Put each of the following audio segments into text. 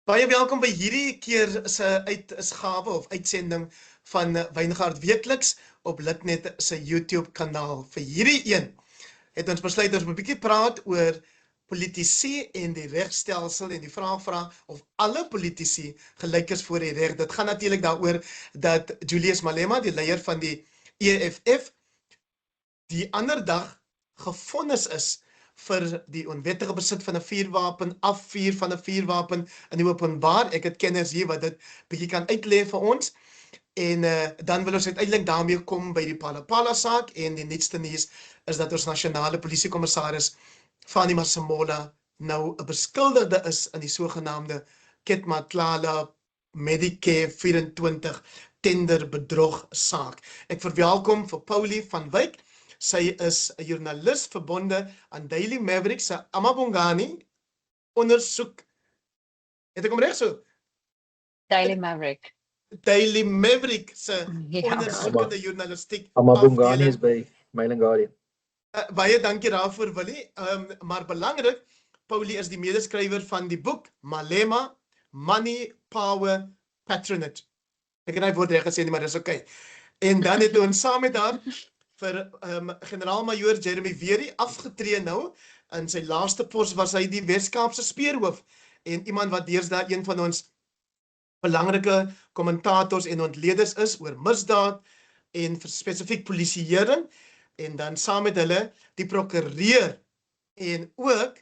Baie welkom by hierdie keer se uitgawe of uitsending van Wyngaard Weekliks op Litnet se YouTube kanaal. Vir hierdie een het ons besluit ons moet 'n bietjie praat oor politici en die regstelsel en die vraag vra of alle politici gelyk is voor die reg. Dit gaan natuurlik daaroor dat Julius Malema, die leier van die EFF, die ander dag gevonnis is vir die onwettige besit van 'n vuurwapen, afvuur van 'n vuurwapen in die openbaar. Ek het kenners hier wat dit bietjie kan uitlê vir ons. En dan wil ons uiteindelik daarmee kom by die Palapala saak en die nuutste nuus is dat ons nasionale polisiekommissaris Fani Masemola nou 'n beskuldigde is in die sogenaamde Ketmatlala Medicare 24 tenderbedrog saak. Ek verwelkom vir Paulie van Wyk. Sy is 'n joernalis verbonde aan Daily Maverick se Amabongani ondersoek. Het ek hom reg so? Daily Maverick. Daily Maverick se Ja. ondersoekende journalistiek Amabongani is by Mail & Guardian. Baie dankie daarvoor, Willie. Maar belangrik, Paulie is die medeskrywer van die boek Malema, Money, Power, Patronage. Ek het hy woord reg gesê nie, maar dis okay. En dan het ons saam met haar vir generaal-majoor Jeremy Wery afgetree nou. In sy laaste pos was hy die Wes-Kaapse speerhoof en iemand wat deesdae een van ons belangrike kommentators en ontleeders is oor misdaad en spesifiek polisieering. En dan saam met hulle die prokureur en ook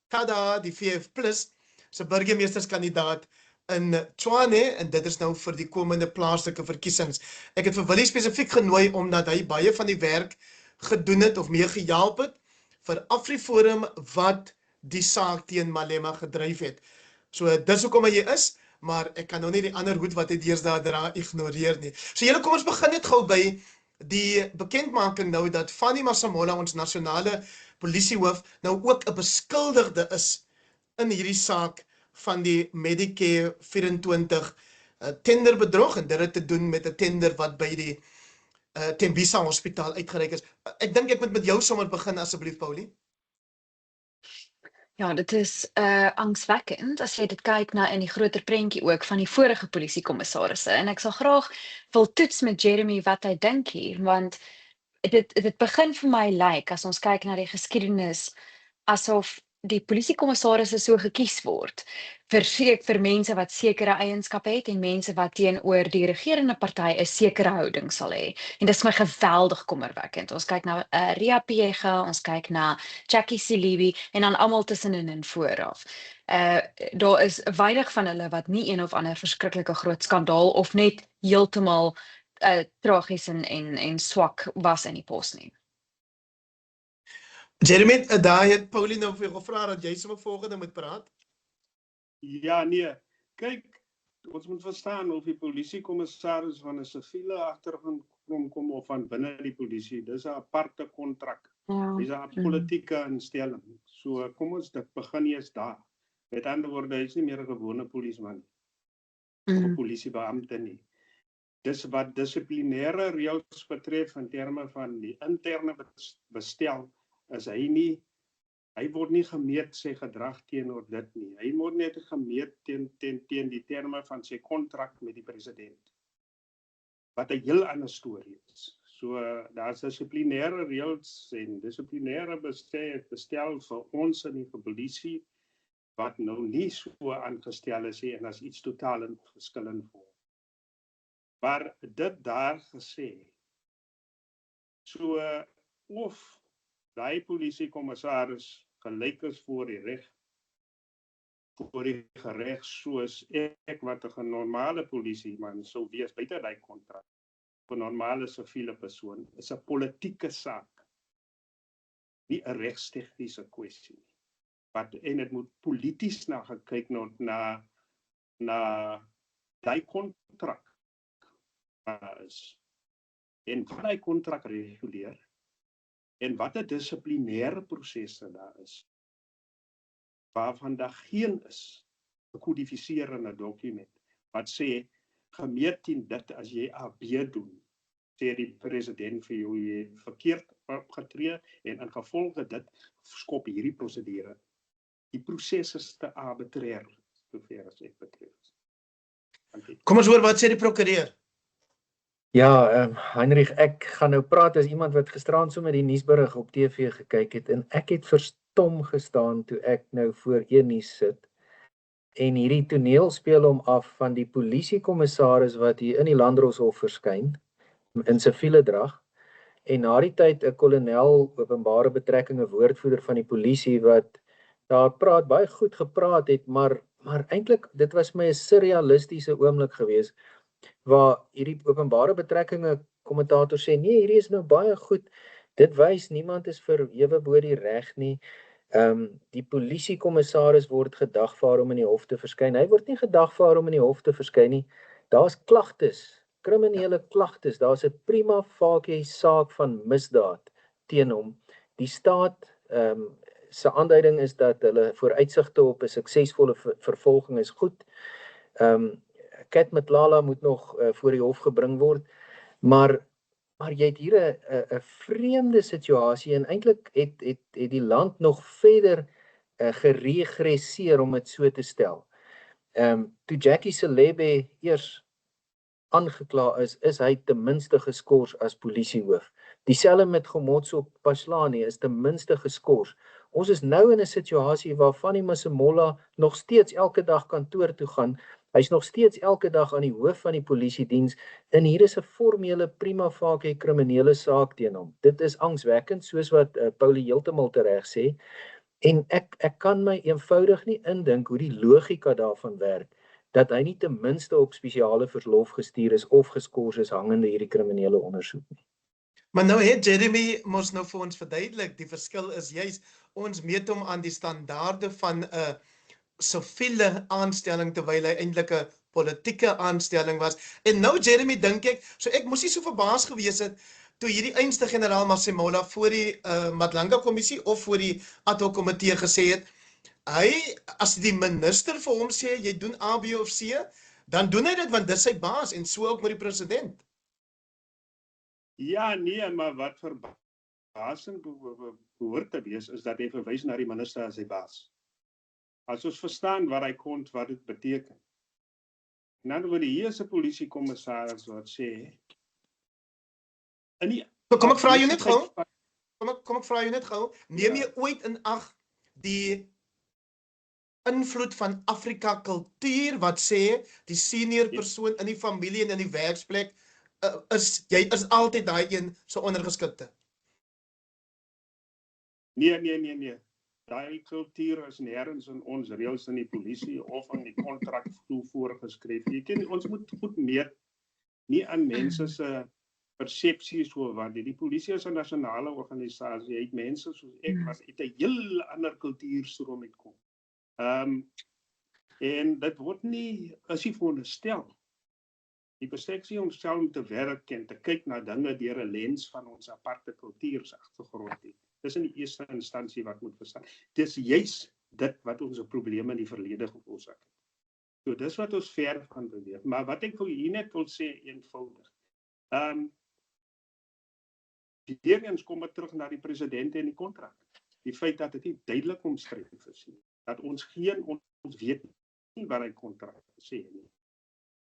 Kada, die VF+ se burgemeesterskandidaat in Tshwane, en dit is nou vir die komende plaaslike verkiesings. Ek het vir Willie spesifiek genooi omdat hy baie van die werk gedoen het of mee gehelp het vir AfriForum wat die saak teen Malema gedryf het. So dis hoekom hy is, maar ek kan nou nie die ander hoed wat hy deesdae dra ignoreer nie. So julle, kom ons begin net gou by die bekendmaking nou dat Fani Masemola, ons nasionale polisiehoof, nou ook 'n beskuldigde is in hierdie saak van die Medicare 24 tenderbedrog, en dit het te doen met 'n tender wat by die Tembisa Hospitaal uitgereik is. Ek dink ek moet met jou sommer begin asseblief, Paulie. Ja, dit is angswekkend as jy dit kyk na in die groter prentjie ook van die vorige polisiekommissarisse. En ek sal graag wil toets met Jeremy wat hy dink hier, want dit begin vir my lyk as ons kyk na die geskiedenis asof die polisiekommissarisse so gekies word vir mense wat sekere eienskappe het en mense wat teenoor die regerende party 'n sekere houding sal hê. En dit is my geweldig kommerwekkend. Ons kyk na Ria Pega, ons kyk na Jackie Silibi en dan almal tussenin en vooraf. Daar is weinig van hulle wat nie een of ander verskriklike groot skandaal of net heeltemal tragies en swak was in die pos nie. Jeremy, daar het Paulie nou vir jou gevra dat jy sommer volgende moet praat. Ja, nee. Kyk, ons moet verstaan of die polisiekommissaris van 'n siviele agtergrond kom of van binne die polisie. Dis 'n aparte kontrak. Ja. Dis 'n politieke instelling. So kom ons begin eers daar. Met ander woorde, hy is nie meer 'n gewone polisieman of 'n polisiebeampte nie. Dis wat dissiplinêre reëls betref in terme van die interne bestel, is hy word nie gemeet sy gedrag teenoor dit nie. Hy word net gemeet teen die terme van sy kontrak met die president. Wat 'n heel ander storie is. So daar's dissiplinêre reëls en dissiplinêre bestel vir ons in die polisie wat nou nie so aangestel is en as iets totaal verskillend voor. Maar dit daar gesê, so of daai polisiekommissaris gelyk is voor die reg, voor die gereg, soos ek wat 'n normale polisieman sou wees buite daai kontrak, 'n normale siviele persoon, is 'n politieke saak, nie 'n regstegniese kwessie nie. En dit moet polities na gekyk na daai kontrak is. En wat daai kontrak reguleer, en wat 'n dissiplinêre prosesse daar is, waarvan daar geen is, 'n kodifiserende dokument, wat sê, gemeet teen dit as jy AB doen, sê die president vir jou, jy verkeerd opgetree, en in gevolge dit skop hierdie prosedure. Die proses is te arbitrair, sover as ek betref. Dankie. Kom ons hoor wat sê die prokureur. Ja, Heinrich, ek gaan nou praat as iemand wat gisteraan sommer die nuusberig op TV gekyk het en ek het verstom gestaan toe ek nou voor E-nuus sit en hierdie toneel speel hom af van die polisiekommissaris wat hier in die Landdroshof verskyn in siviele drag en na die tyd 'n kolonel openbare betrekkinge woordvoerder van die polisie wat daar baie goed gepraat het, maar eintlik dit was my 'n surrealistiese oomblik geweest waar hierdie openbare betrekkinge kommentator sê nee, hierdie is nou baie goed. Dit wys niemand is verhewe bo die reg nie. Die polisiekommissaris word gedagvaar om in die hof te verskyn. Hy word nie gedagvaar om in die hof te verskyn nie. Daar's klagtes, kriminele klagtes. Daar's 'n prima facie saak van misdaad teen hom. Die staat se aanduiding is dat hulle vooruitsigte op 'n suksesvolle vervolging is goed. Kat Matlala moet nog voor die hof gebring word, maar jy het hier 'n vreemde situasie en eintlik het die land nog verder geregresseer om dit so te stel. Toe Jackie Selebe eers aangekla is hy ten minste geskort as polisiehoof. Dieselfde met Gomotso Paslani is ten minste geskort. Ons is nou in 'n situasie waar Fanny Masemola nog steeds elke dag kantoor toe gaan. Hy's nog steeds elke dag aan die hoof van die polisiediens en hier is 'n formele prima facie kriminele saak teen hom. Dit is angswekkend soos wat Paulie heeltemal tereg sê en ek kan my eenvoudig nie indink hoe die logika daarvan werk dat hy nie ten minste op spesiale verlof gestuur is of geskort is hangende hierdie kriminele ondersoek nie. Maar nou het Jeremy mos nou vir ons verduidelik, die verskil is juist ons meet hom aan die standaarde van 'n siviele aanstelling terwyl hy eintlik 'n politieke aanstelling was. En nou Jeremy dink ek, so ek moes nie so verbaas gewees het toe hierdie einste generaal Masemola voor die Madlanga kommissie of voor die ad hoc komitee gesê het, hy as die minister vir hom sê jy doen A, B of C, dan doen hy dit want dis sy baas en so ook met die president. Ja, nee, maar wat verbasing behoort te wees is dat hy verwys na die minister as sy baas. As ons verstaan wat hy kon, wat dit beteken. En dan word die heerse polisiekommissaris wat sê in die Kom ek vra jou net gou. Kom ek vra jou net gou, neem jy ooit in ag die invloed van Afrika kultuur wat sê die senior persoon in die familie en in die werksplek jy is altyd daai een so ondergeskikte. Nee. Daai kultuur is nêrens in ons reëls in die polisie of in die kontrak voorgeskryf. Ons moet goed meet nie aan mense se persepsies oor wat die polisie is 'n nasionale organisasie. Hy het mense soos ek wat uit 'n heel ander kultuurstroom uitkom. En dit word nie as jy veronderstel. Die persepsie om self te werk en te kyk na dinge deur 'n lens van ons aparte kultuursagtergrond. Dis in die eerste instansie wat moet verstaan. Dis juis dit wat ons probleme in die verlede veroorsaak het. So dis wat ons ver gaan beweeg. Maar wat ek vir hier net wil sê eenvoudig. Eens kom ek terug na die president en die kontrak. Die feit dat dit nie duidelik omskryf is nie. Dat ons weet nie wat hy kontrak sê nie.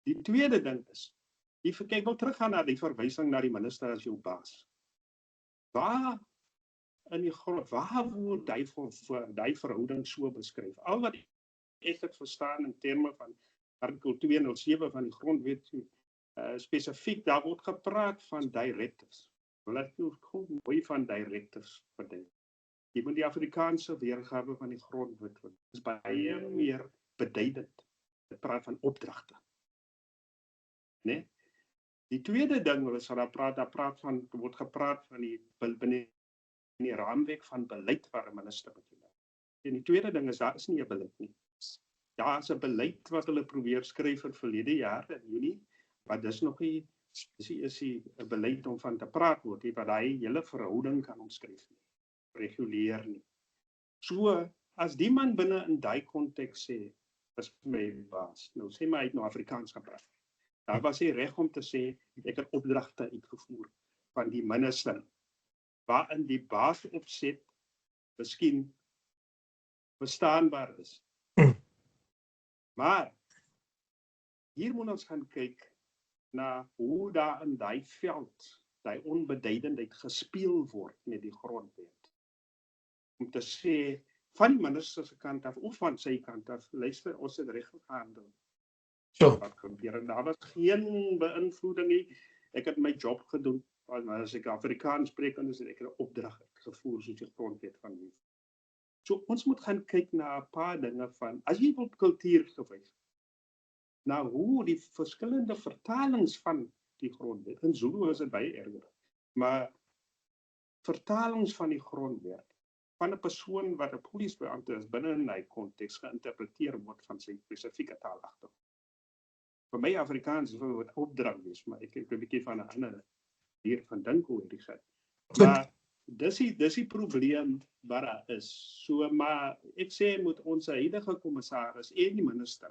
Die tweede ding is, ek wil teruggaan na die verwysing na die minister as jou baas. Waar in die grond, waar word die verhouding so beskryf? Al wat ek het verstaan in terme van artikel 207 van die grondwet spesifiek, daar word gepraat van directives. Wil ek jou mooi van directives verduidelik. Jy moet die Afrikaanse weergawe van die grondwet vind. Dit is baie meer beduidend. Dit praat van opdragte. Nee? Die tweede ding is word gepraat van die raamwerk van beleid waar 'n minister moet doen. En die tweede ding is daar is nie 'n beleid nie. Daar is 'n beleid wat hulle probeer skryf vir verlede jaar in Junie, maar dis nog nie is 'n beleid om van te praat word, wat daai hele verhouding kan omskryf nie, reguleer nie. So as die man binne in daai konteks sê, is my baas. Nou sê maar hy het nou Afrikaans gepraat. Daar was hy reg om te sê ek het opdragte uitgevoer van die minister waarin die baas opset miskien verstaanbaar is. Maar hier moet ons gaan kyk na hoe daar in daai veld, daai onbeduidendheid gespeel word met die grondwet. Om te sê, van die minister se kant af, of van sy kant af, luister, ons het reg gehandel. So, Wat gebeur, en daar was geen beïnvloeding nie. Ek het my job gedoen, as ek Afrikaans spreek, dan is ek 'n opdrag gevoer soos die grondwet van die. So, ons moet gaan kyk na 'n paar dinge van, as jy op kultuur gewys, na hoe die verskillende vertalings van die grondwet, in Zulu is dit baie erger, maar vertalings van die grondwet, van 'n persoon wat 'n polisiebeampte is, binne in hy konteks geïnterpreteer word van sy spesifieke taalagtergrond. Vir my Afrikaans wil wat opdrag wees, maar ek het 'n bietjie van 'n ander hier van dink hoe hierdie gaan. Maar dis die probleem wat daar is. So, maar ek sê moet ons huidige kommissaris en die minister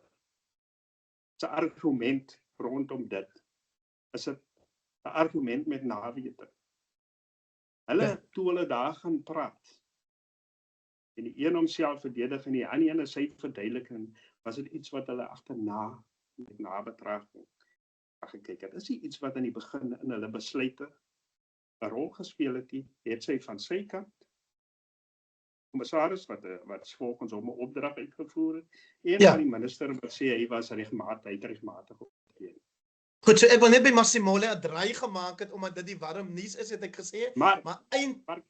se argument rondom dit is 'n argument met nawete. Hulle toe hulle daar gaan praat en die een homself verdedig en die ander een sy verduideliking, was dit iets wat hulle agterna met nabetragting gekyk het. Is iets wat aan die begin in hulle besluite 'n rol gespeel het sy van sy kant, kommissaris wat volgens hom 'n opdrag uitgevoer het, en van die minister wat sê hy was regmatig opgetree. Goed, so ek wil net by Masemola 'n draai gemaak het, omdat dit die warm nuus is, het ek gesê. Maar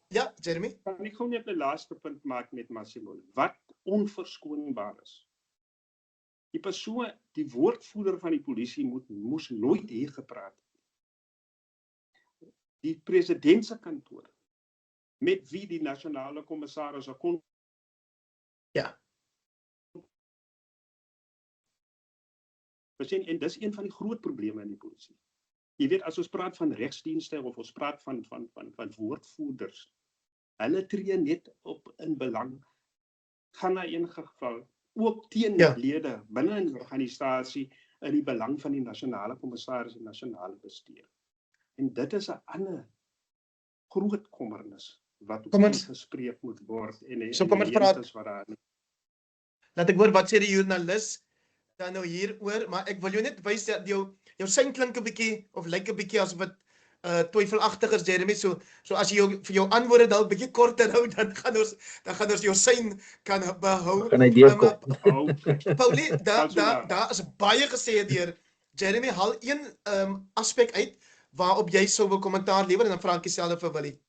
ja, Jeremy? Kan ek gou net 'n laaste punt maak met Masemola? Wat onverskoonbaar is. Die persoon, die woordvoerder van die polisie moes nooit hier gepraat het. Die president se kantoor, met wie die nasionale kommissaris kon. Ja. En dis een van die groot probleme in die polisie. Jy weet, as ons praat van regsdienste of ons praat van woordvoerders, hulle tree net op in belang, gaan na een geval, ook teen lede binne 'n organisasie in die belang van die nasionale kommissaris en nasionale bestuur. En dit is 'n ander groot kommernis wat gespreek moet word en so kom ons praat. Laat ek hoor wat sê die joernalis dan nou hieroor, maar ek wil jou net wys dat jou sein klink 'n bietjie of lyk 'n bietjie asof dit twyfelagtig is, Jeremy. So as jy vir jou antwoorde dalk bietjie korter hou, dan gaan ons jou sein kan behou. Kan hy deurkom. Paulie, daar is baie gesê deur Jeremy. Haal een aspek uit waarop jy sou wil kommentaar lewer en dan vra ek dieselfde vir Willie.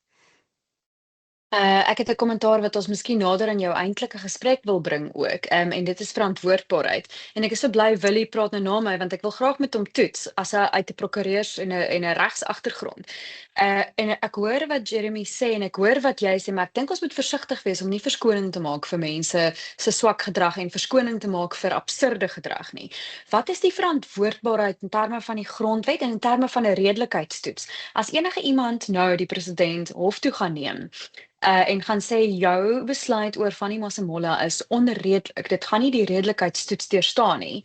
Ek het 'n kommentaar wat ons miskien nader aan jou eintlike gesprek wil bring ook, en dit is verantwoordbaarheid. En ek is so bly Willie praat nou na my, want ek wil graag met hom toets as hy uit 'n prokureurs en 'n regsagtergrond. En ek hoor wat Jeremy sê en ek hoor wat jy sê, maar ek dink ons moet versigtig wees om nie verskoning te maak vir mense se swak gedrag en verskoning te maak vir absurde gedrag nie. Wat is die verantwoordbaarheid in terme van die grondwet en in terme van 'n redelikheidstoets? As enige iemand nou die president hof toe gaan neem, en gaan sê jou besluit oor Fanny Masemola is onredelik, dit gaan nie die redelikheidstoets deurstaan nie,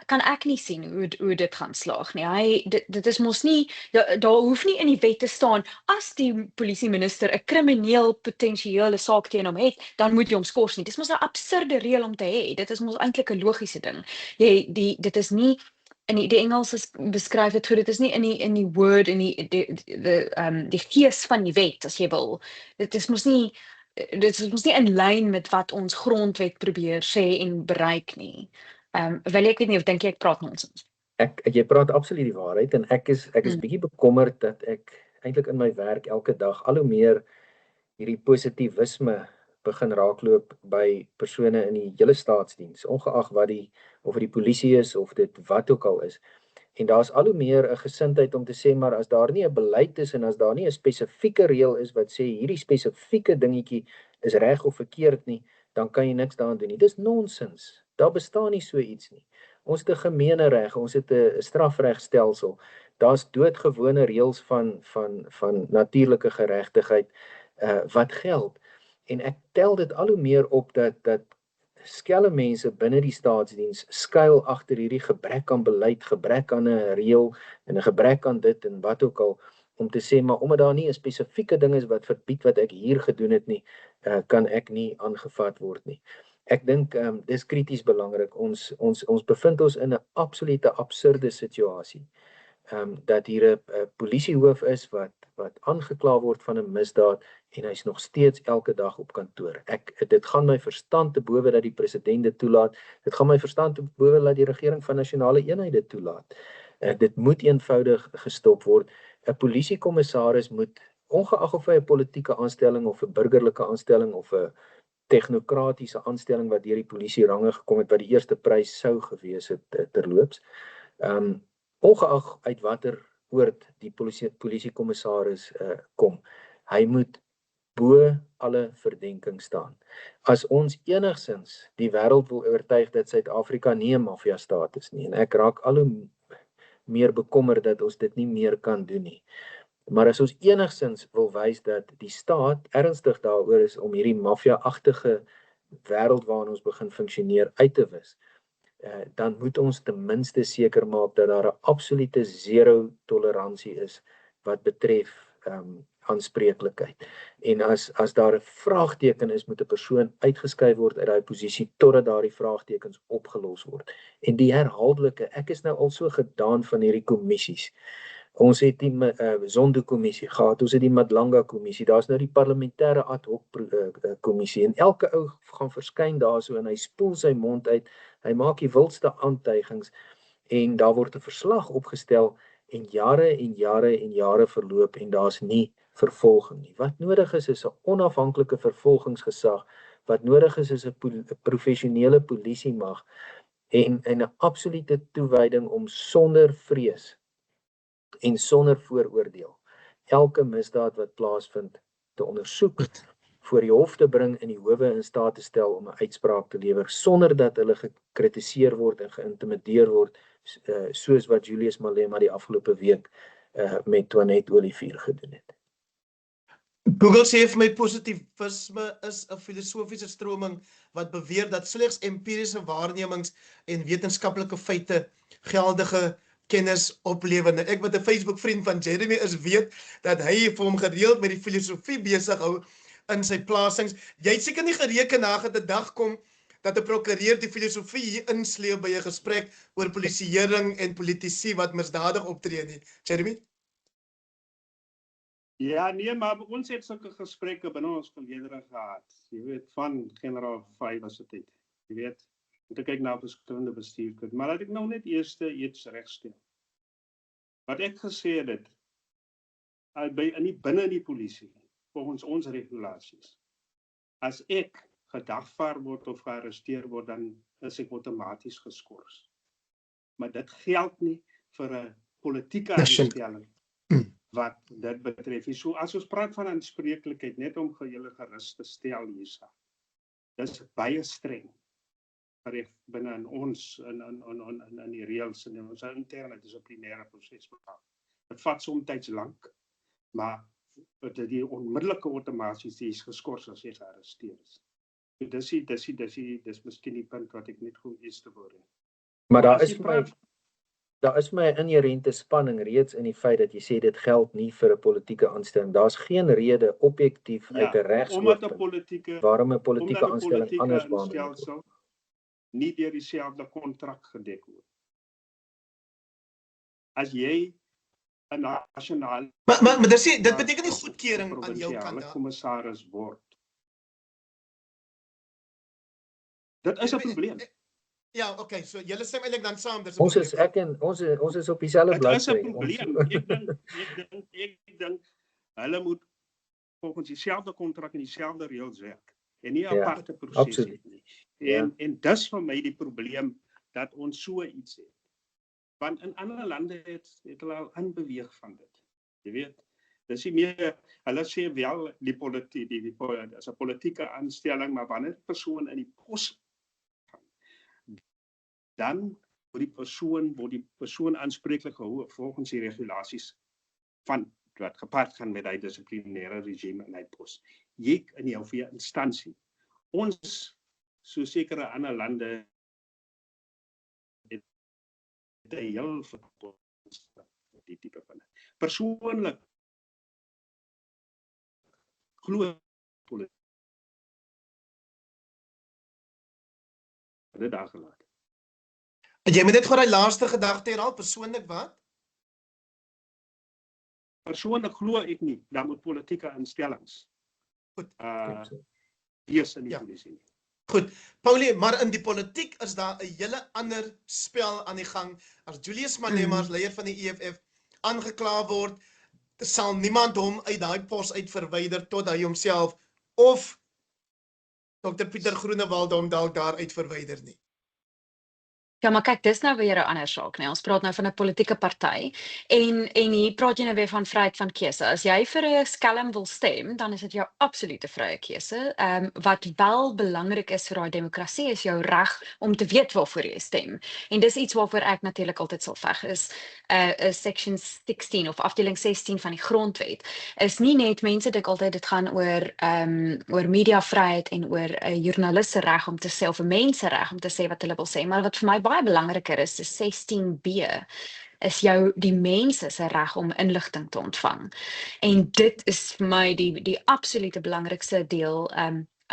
kan ek nie sien hoe dit gaan slaag nie. Dit is mos nie, daar hoef nie in die wet te staan, as die polisieminister 'n krimineel potensiële saak teen hom het, dan moet jy hom skors nie. Dit is mos 'n absurde reël om te hê. Dit is mos eintlik 'n logiese ding. Dit is nie in die Engels beskryf dit goed, dit is nie in die word, in die gees van die wet, as jy wil. Dit is mos nie in lyn met wat ons grondwet probeer sê en bereik nie. Wil ek weet nie, of dink jy ek praat nonsens? Jy praat absoluut die waarheid, en ek is bietjie bekommerd dat ek eintlik in my werk elke dag al hoe meer hierdie positivisme begin raakloop by persone in die hele staatsdiens, ongeag of dit die polisie is of dit wat ook al is. En daar's al hoe meer 'n gesindheid om te sê, maar as daar nie 'n beleid is en as daar nie 'n spesifieke reël is wat sê hierdie spesifieke dingetjie is reg of verkeerd nie, dan kan jy niks daaraan doen nie. Dis nonsens. Daar bestaan nie so iets nie. Ons het 'n gemeenereg, ons het 'n strafregstelsel. Daar's doodgewone reëls van natuurlike geregtigheid wat geld. En ek tel dit al hoe meer op dat skelm mense binne die staatsdiens skuil agter hierdie gebrek aan beleid, gebrek aan 'n reël en 'n gebrek aan dit en wat ook al, om te sê, maar omdat daar nie 'n spesifieke ding is wat verbied wat ek hier gedoen het nie, kan ek nie aangevat word nie. ek dink dis krities belangrik. Ons bevind ons in 'n absolute absurde situasie. Dat hier 'n polisiehoof is wat aangekla word van 'n misdaad en hy's nog steeds elke dag op kantoor. Dit gaan my verstand te bowe dat die president dit toelaat. Dit gaan my verstand te bowe dat die regering van nasionale eenheid dit toelaat. Dit moet eenvoudig gestop word. 'n Polisiekommissaris moet, ongeag of hy 'n politieke aanstelling of 'n burgerlike aanstelling of 'n technokratiese aanstelling wat deur die polisie range gekom het, wat die eerste prys sou gewees het terloops. Ongeag uit watter oord die polisiekommissaris kom, hy moet bo alle verdenking staan. As ons enigsins die wêreld wil oortuig dat Suid-Afrika nie 'n maffia-staat is nie, en ek raak al hoe meer bekommerd dat ons dit nie meer kan doen nie. Maar as ons enigsins wil wys dat die staat ernstig daaroor is om hierdie maffia-agtige wêreld waarin ons begin funksioneer uit te wis, dan moet ons ten minste seker maak dat daar 'n absolute zero toleransie is wat betref aanspreeklikheid. En as daar 'n vraagteken is, moet 'n persoon uitgeskuif word uit daai posisie totdat daardie vraagtekens opgelos word. En die herhaaldelike, ek is nou al so gedaan van hierdie kommissies. Ons het die Zondo-kommissie gehad, ons het die Madlanga-kommissie, daar's nou die parlementêre ad hoc kommissie, en elke ou gaan verskyn daarso en hy spoel sy mond uit, hy maak die wildste aantuigings, en daar word 'n verslag opgestel, en jare verloop, en daar's nie vervolging nie. Wat nodig is 'n onafhanklike vervolgingsgesag, wat nodig is 'n professionele polisiemag, en 'n absolute toewyding om sonder vrees en sonder vooroordeel elke misdaad wat plaasvind te ondersoek, voor die hof te bring en die howe in staat te stel om 'n uitspraak te lewer, sonder dat hulle gekritiseer word en geïntimideer word, soos wat Julius Malema die afgelope week met Toinette Olivier gedoen het. Google sê vir my positivisme is 'n filosofiese stroming wat beweer dat slegs empiriese waarnemings en wetenskaplike feite geldige kennis oplewer. Nou, ek wat 'n Facebook vriend van Jeremy is, weet dat hy vir hom gereeld met die filosofie besig hou in sy plasings. Jy het seker nie gereken na dat 'n dag kom dat 'n prokureur die filosofie hier insleep by 'n gesprek oor polisieering en politici wat misdadig optree nie. Jeremy? Ja, nee, maar ons het sulke gesprekke binne ons geleedere gehad. Jy weet, van generaal 5 was dit. Jy weet, moet ek kyk na verskillende bestuurkunde, maar laat ek nou net eers iets regstel. Wat ek gesê het, binne in die polisie, volgens ons regulasies, as ek gedagvaar word of gearresteer word, dan is ek outomaties geskort. Maar dit geld nie vir 'n politieke aanstelling wat dit betref. So as ons praat van aanspreeklikheid, net om julle gerus te stel hierso, dis baie streng reg binne in ons in die reëls en ons interne dissiplinêre proses. Dit vat soms lank, maar die onmiddellike outomasies is geskort as jy gearresteer is. Dis miskien die punt wat ek net goed is te word. Maar daar is my 'n inherente spanning reeds in die feit dat jy sê dit geld nie vir 'n politieke aanstelling. Daar's geen rede objektief uit 'n regsoogpunt waarom 'n politieke aanstelling anders behandel word. Nie deur dieselfde kontrak gedek word. As jy 'n nasionale Maar dit beteken nie goedkeuring aan jou kant daar. Kommissaris word. Dit is 'n probleem. Ja, okay, so julle stem eintlik dan saam, dis Ons is op dieselfde bladsy. Dit is 'n probleem. Ek dink hulle moet volgens dieselfde kontrak en dieselfde reëls werk en nie 'n aparte proses nie. En dis vir my die probleem dat ons so iets het. Want in ander lande het hulle al aanbeweeg van dit. Jy weet, dis nie meer, hulle sê wel die politiek, as 'n politieke aanstelling, maar wanneer 'n persoon in die pos dan word die persoon aanspreeklik gehou volgens die regulasies van wat gepaard gaan met die dissiplinêre regime in hy pos. Jy in die hoofie instansie. Ons, so sekere ander lande, het 'n heel die tipe van persoonlik glo dit daar gelaat. Jy moet net gou die laaste gedagte herhaal, persoonlik wat? Persoonlik glo ek nie, daar moet politieke instellings Goed. wees in die Ja. polisie nie. Goed, Paulie, maar in die politiek is daar 'n hele ander spel aan die gang. As Julius Malema as leier van die EFF aangekla word, sal niemand hom uit daai pos uit verwyder tot hy homself of Dr. Pieter Groenewald hom dalk daar uit verwyder nie. Ja, maar kyk, dis nou weer 'n ander saak, nee. Ons praat nou van 'n politieke party en hier praat jy nou weer van vryheid van keuse. As jy vir 'n skelm wil stem, dan is dit jou absolute vrye keuse. Wat wel belangrik is vir daai demokrasie is jou reg om te weet waarvoor jy stem. En dis iets waarvoor ek natuurlik altyd sal veg is section 16 of afdeling 16 van die grondwet. Is nie net mense dink altyd dit gaan oor mediavryheid en oor 'n joernalis se reg om te sê of 'n mens se reg om te sê wat hulle wil sê, maar wat vir my baie belangriker is 16b is die mense se reg om inligting te ontvang. En dit is vir my die absolute belangrikste deel,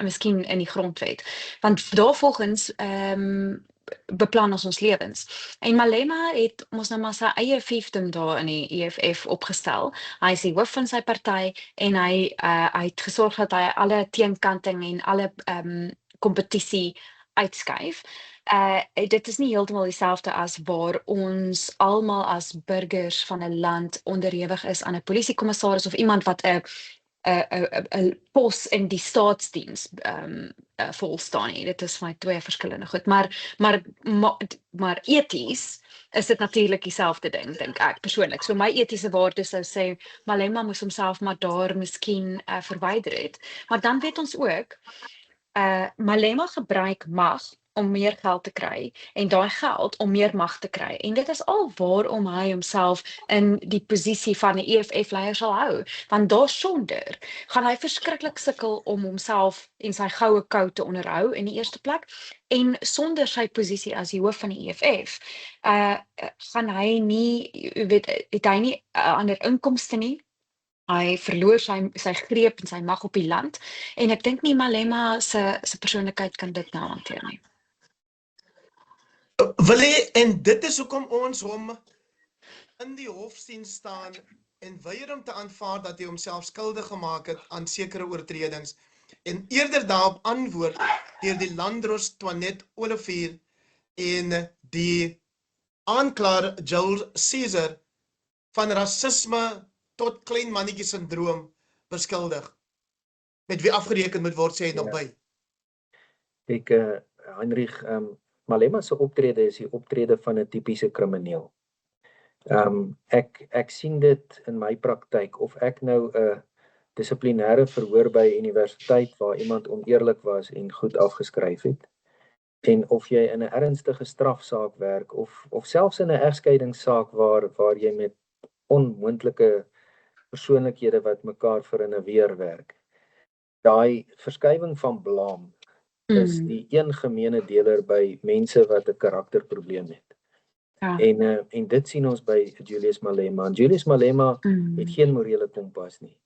miskien in die grondwet. Want daarvolgens beplan ons lewens. En Malema het mos nou maar sy eie fiefdom daar in die EFF opgestel. Hy is die hoof van sy party en hy het gesorg dat hy alle teenkanting en alle kompetisie uitskuif. Dit is nie heeltemal dieselfde as waar ons almal as burgers van 'n land onderhewig is aan 'n polisiekommissaris of iemand wat 'n pos in die staatsdiens volstaan nie. Dit is vir my twee verskillende goed, maar eties is dit natuurlik dieselfde ding, dink ek persoonlik. So my etiese waardes sou sê Malema moes homself maar daar miskien verwyder het. Maar dan weet ons ook Malema gebruik mag om meer geld te kry en daai geld om meer mag te kry. En dit is al waarom hy homself in die posisie van 'n EFF-leier sal hou. Want daarsonder gaan hy verskriklik sukkel om homself en sy goue kou te onderhou in die eerste plek. En sonder sy posisie as die hoof van die EFF, gaan hy nie, het hy nie ander inkomste nie. Hy verloor sy greep en sy mag op die land. En ek dink nie Malema se persoonlikheid kan dit nou hanteer nie. Willie, en dit is hoekom ons hom in die hof sien staan en weier om te aanvaar dat hy homself skuldig gemaak het aan sekere oortredings en eerder daarop antwoord deur die landdros Toinette Olivier en die aanklaer Joel Caesar van rasisme tot klein mannetjie syndroom beskuldig. Met wie afgereken moet word, sê hy nog by. Ek Heinrich, Malema se optrede is die optrede van 'n tipiese krimineel. Ek sien dit in my praktyk of ek nou 'n dissiplinêre verhoor by universiteit waar iemand oneerlik was en goed afgeskryf het. En of jy in 'n ernstige strafsaak werk of selfs in 'n egskeidingssaak waar jy met onmoontlike persoonlikhede wat mekaar vir in 'n weer werk. Daai verskywing van blame is die een gemene deler by mense wat 'n karakterprobleem het. Ja. En dit sien ons by Julius Malema. En Julius Malema het geen morele kompas nie.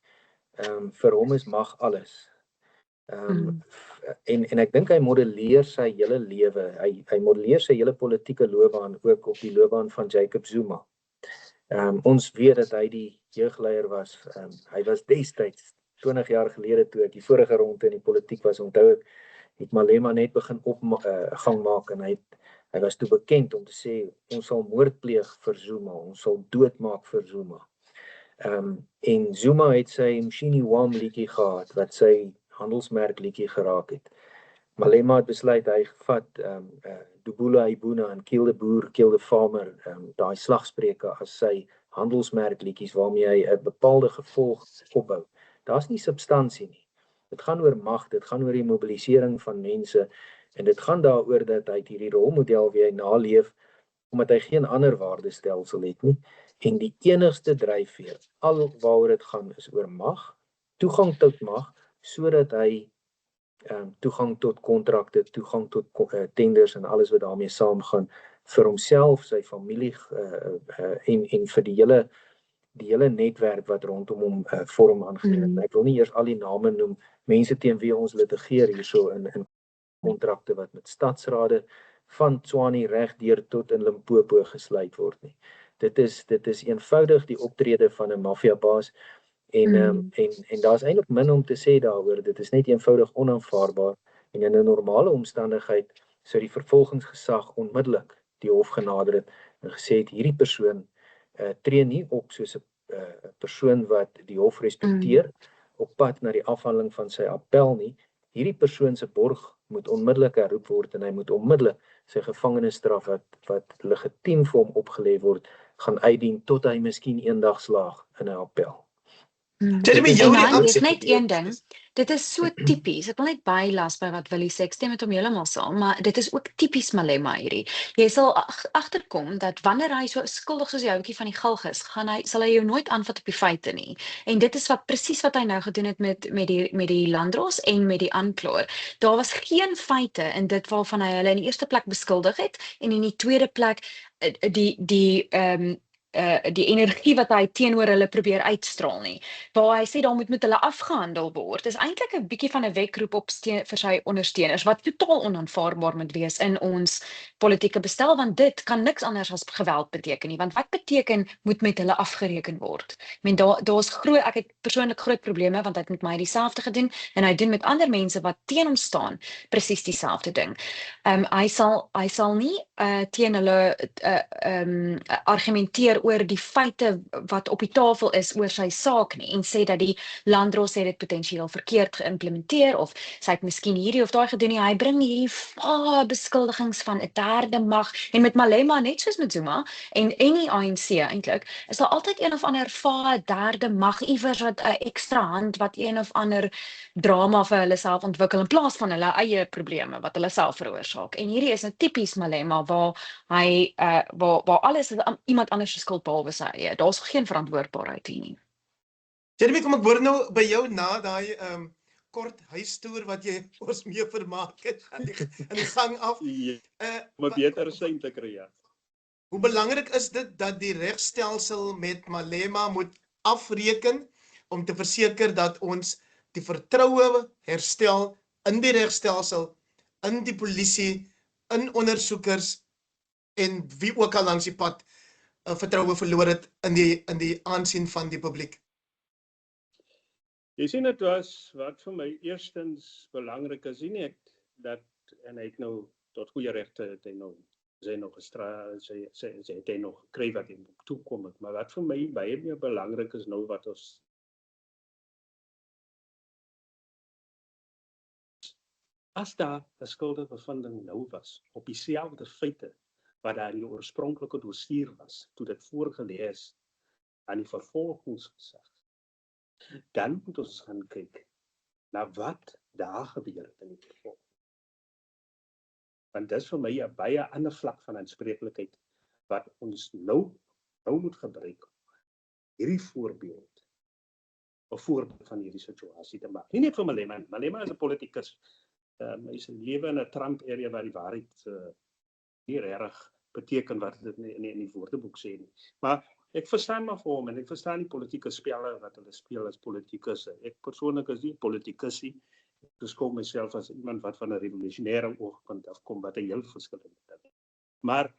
Vir hom is mag alles. En ek dink hy modelleer sy hele lewe. Hy modelleer sy hele politieke loopbaan ook op die loopbaan van Jacob Zuma. Ons weet dat hy die jeugleier was. Hy was destyds 20 jaar gelede toe ek die vorige ronde in die politiek was, onthou ek, het Malema net begin opgang maak en hy was toe bekend om te sê ons sal moord pleeg vir Zuma, ons sal doodmaak vir Zuma. En Zuma het sy Mshini Wam liedjie gehad wat sy handelsmerk liedjie geraak het. Malema het besluit hy vat Dubula Ibuna en Kill the Boer, Kill the Farmer, daai slagspreuke as sy handelsmerk liedjies waarmee hy 'n bepaalde gevolg opbou. Daar's nie substansie nie. Dit gaan oor mag, dit gaan oor die mobilisering van mense en dit gaan daaroor dat hy hierdie rolmodel wie hy naleef omdat hy geen ander waardestelsel het nie en die enigste dryfveer alwaaroor dit gaan is oor mag, toegang tot mag sodat hy toegang tot kontrakte, toegang tot tenders en alles wat daarmee saamgaan vir homself, sy familie en vir die hele netwerk wat rondom hom vorm aangeneem. Ek wil nie eers al die name noem, mense teen wie ons litigeer hierso in kontrakte wat met stadsrade van Tshwane reg deur tot in Limpopo gesluit word nie. Dit is eenvoudig die optrede van 'n maffiabaas en daar's eintlik min om te sê daaroor. Dit is net eenvoudig onaanvaarbaar en in 'n normale omstandigheid sou die vervolgingsgesag onmiddellik die hof genader het en gesê het hierdie persoon tree nie op soos 'n persoon wat die hof respekteer op pad na die afhandeling van sy appel nie. Hierdie persoon se borg moet onmiddellik herroep word en hy moet onmiddellik sy gevangenisstraf wat legitiem vir hom opgelê word, gaan uitdien tot hy miskien eendag slaag in 'n appel. Jeremy, jou Dis net een ding. Dit is so tipies. Ek wil net bylas by wat Willie sê. Ek stem met hom heeltemal saam, maar dit is ook tipies Malema hierdie. Jy sal agterkom dat wanneer hy so skuldig soos die ouetjie van die galg is, sal hy jou nooit aanvat op die feite nie. En dit is presies wat hy nou gedoen het met die landdros en met die aanklaer. Daar was geen feite in dit waarvan hy hulle in die eerste plek beskuldig het en in die tweede plek die energie wat hy teenoor hulle probeer uitstraal nie. Waar hy sê daar moet met hulle afgehandel word, is eintlik 'n bietjie van 'n wekroep vir sy ondersteuners wat totaal onaanvaarbaar moet wees in ons politieke bestel, want dit kan niks anders as geweld beteken nie, want wat beteken moet met hulle afgereken word? Ek meen ek het persoonlik groot probleme want hy het met my dieselfde gedoen en hy doen met ander mense wat teen hom staan presies dieselfde ding. Hy sal nie teen hulle argumenteer oor die feite wat op die tafel is oor sy saak nie en sê dat die landdros het dit potensieel verkeerd geïmplementeer of sy het miskien hierdie of daai gedoen nie. Hy bring hierdie beskuldigings van 'n derde mag en met Malema net soos met Zuma en die ANC eintlik is daar altyd een of ander derde mag iewers wat 'n ekstra hand wat een of ander drama vir hulle self ontwikkel in plaas van hulle eie probleme wat hulle self veroorsaak. En hierdie is 'n tipies Malema waar hy waar alles is iemand anders se skuld behalwe sy eie. Daar's geen verantwoordbaarheid hier nie. Jeremy, kom ek hoor nou by jou na daai kort huistoer wat jy ons mee vermaak het in die gang af. Om 'n beter sein te kry. Hoe belangrik is dit dat die regstelsel met Malema moet afreken om te verseker dat ons die vertroue herstel in die regstelsel, in die polisie, in ondersoekers en wie ook al langs die pad vertroue verloor het in die aansien van die publiek? Jy sien, dit was wat vir my eerstens belangrik is, nie ek dat en hy het nou tot goeie regte het hy nou sy het hy nog gekry wat hy moet toekom het, maar wat vir my baie meer belangrik is nou wat ons as daar 'n skuldige bevinding nou was op dieselfde feite wat daar in die oorspronklike dossier was toe dit voorgelê is aan die vervolgingsgesag, dan moet ons gaan kyk na wat daar gebeur het in die vervolg. Want dis vir my 'n baie ander vlak van aanspreeklikheid wat ons nou moet gebruik hierdie voorbeeld 'n voorbeeld van hierdie situasie te maak. Nie net vir Malema. Malema is 'n politikus. Hy is 'n lewe in 'n Trump area waar die waarheid nie regtig beteken wat dit in die woordeboek sê nie. Maar ek verstaan maar vir hom en ek verstaan die politieke spelle wat hulle speel as politikusse. Ek persoonlik is nie politikus nie. Ek beskou myself as iemand wat van 'n revolusionêre oogpunt afkom wat 'n heel verskillende ding is. Maar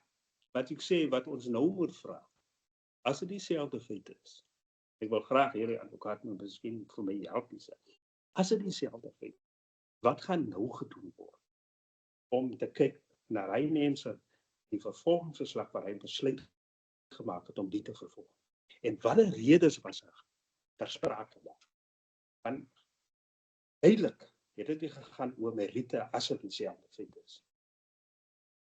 wat ek sê wat ons nou moet vra, as dit dieselfde feite is. Ek wil graag hierdie advokaat nou miskien vir my help sê. As dit dieselfde feite, wat gaan nou gedoen word om te kyk na hy mense die vervolgingsverslag waar hy besluit gemaak het om die te vervolg. En watter redes was ter sprake daar? Want duidelik het dit nie gegaan oor meriete as dit dieselfde feit is.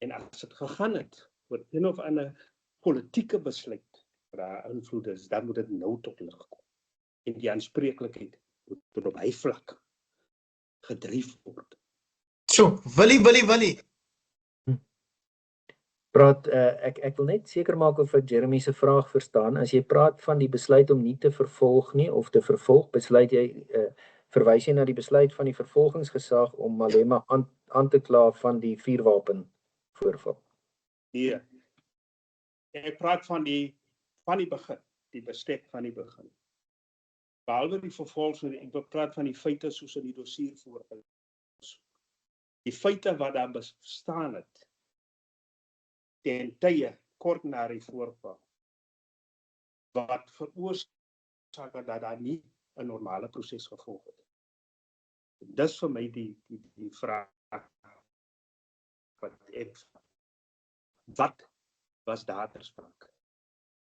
En as dit gegaan het oor een of ander politieke besluit wat daar invloed is, dan moet dit nou tot lig kom. En die aanspreeklikheid moet tot op hy vlak gedryf word. So, Willie. Praat, ek wil net seker maak of ek Jeremy se vraag verstaan. As jy praat van die besluit om nie te vervolg nie of te vervolg, verwys jy na die besluit van die vervolgingsgesag om Malema aan te kla van die vuurwapen voorval? Nee. Ek praat van die begin, die bestek van die begin. Behalwe die vervolg, ek praat van die feite soos in die dossier voorgelê. Die feite wat daar bestaan het, ten tye kort na die voorval wat veroorsaak dat daar nie 'n normale proses gevolg het. Dis vir my die vraag wat ek wat was daar ter sprake?